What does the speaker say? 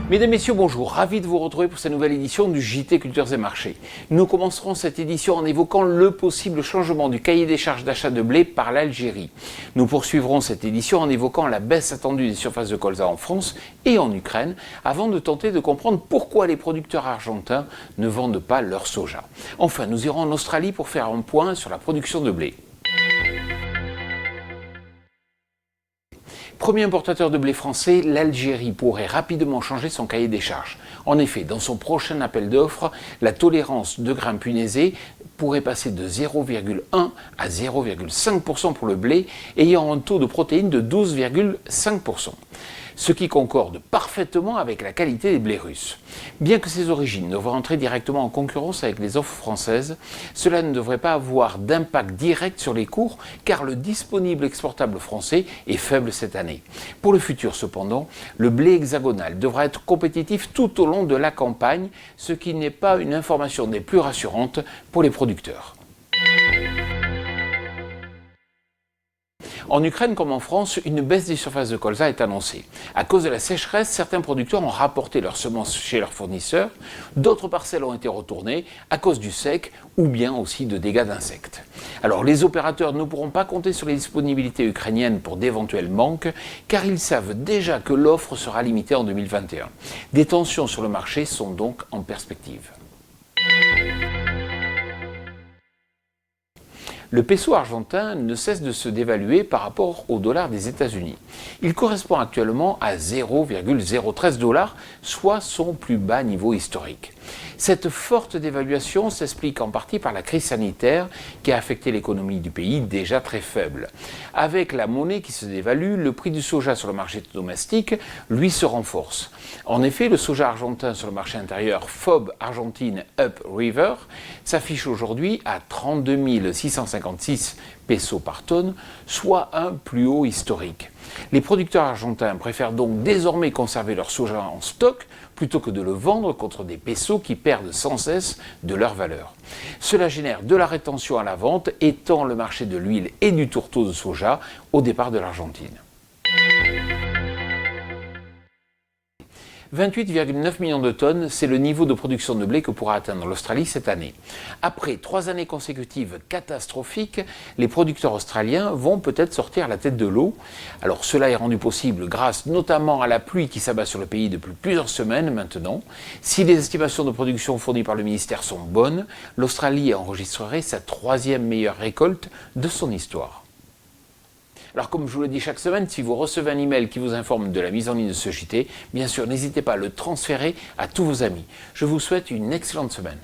Mesdames, Messieurs, bonjour. Ravi de vous retrouver pour cette nouvelle édition du JT Cultures et Marchés. Nous commencerons cette édition en évoquant le possible changement du cahier des charges d'achat de blé par l'Algérie. Nous poursuivrons cette édition en évoquant la baisse attendue des surfaces de colza en France et en Ukraine, avant de tenter de comprendre pourquoi les producteurs argentins ne vendent pas leur soja. Enfin, nous irons en Australie pour faire un point sur la production de blé. Premier importateur de blé français, l'Algérie pourrait rapidement changer son cahier des charges. En effet, dans son prochain appel d'offres, la tolérance de grains punaisés pourrait passer de 0,1 à 0,5% pour le blé, ayant un taux de protéines de 12,5%. Ce qui concorde parfaitement avec la qualité des blés russes. Bien que ces origines devraient entrer directement en concurrence avec les offres françaises, cela ne devrait pas avoir d'impact direct sur les cours, car le disponible exportable français est faible cette année. Pour le futur cependant, le blé hexagonal devra être compétitif tout au long de la campagne, ce qui n'est pas une information des plus rassurantes pour les producteurs. En Ukraine comme en France, une baisse des surfaces de colza est annoncée. À cause de la sécheresse, certains producteurs ont rapporté leurs semences chez leurs fournisseurs, d'autres parcelles ont été retournées à cause du sec ou bien aussi de dégâts d'insectes. Alors les opérateurs ne pourront pas compter sur les disponibilités ukrainiennes pour d'éventuels manques, car ils savent déjà que l'offre sera limitée en 2021. Des tensions sur le marché sont donc en perspective. Le peso argentin ne cesse de se dévaluer par rapport au dollar des États-Unis. Il correspond actuellement à 0,013 $, soit son plus bas niveau historique. Cette forte dévaluation s'explique en partie par la crise sanitaire qui a affecté l'économie du pays déjà très faible. Avec la monnaie qui se dévalue, le prix du soja sur le marché domestique, lui, se renforce. En effet, le soja argentin sur le marché intérieur FOB Argentine Up River s'affiche aujourd'hui à 32 656 pesos par tonne, soit un plus haut historique. Les producteurs argentins préfèrent donc désormais conserver leur soja en stock plutôt que de le vendre contre des pesos qui perdent sans cesse de leur valeur. Cela génère de la rétention à la vente, étant le marché de l'huile et du tourteau de soja au départ de l'Argentine. 28,9 millions de tonnes, c'est le niveau de production de blé que pourra atteindre l'Australie cette année. Après 3 années consécutives catastrophiques, les producteurs australiens vont peut-être sortir la tête de l'eau. Alors cela est rendu possible grâce notamment à la pluie qui s'abat sur le pays depuis plusieurs semaines maintenant. Si les estimations de production fournies par le ministère sont bonnes, l'Australie enregistrerait sa 3e meilleure récolte de son histoire. Alors comme je vous le dis chaque semaine, si vous recevez un email qui vous informe de la mise en ligne de ce JT, bien sûr n'hésitez pas à le transférer à tous vos amis. Je vous souhaite une excellente semaine.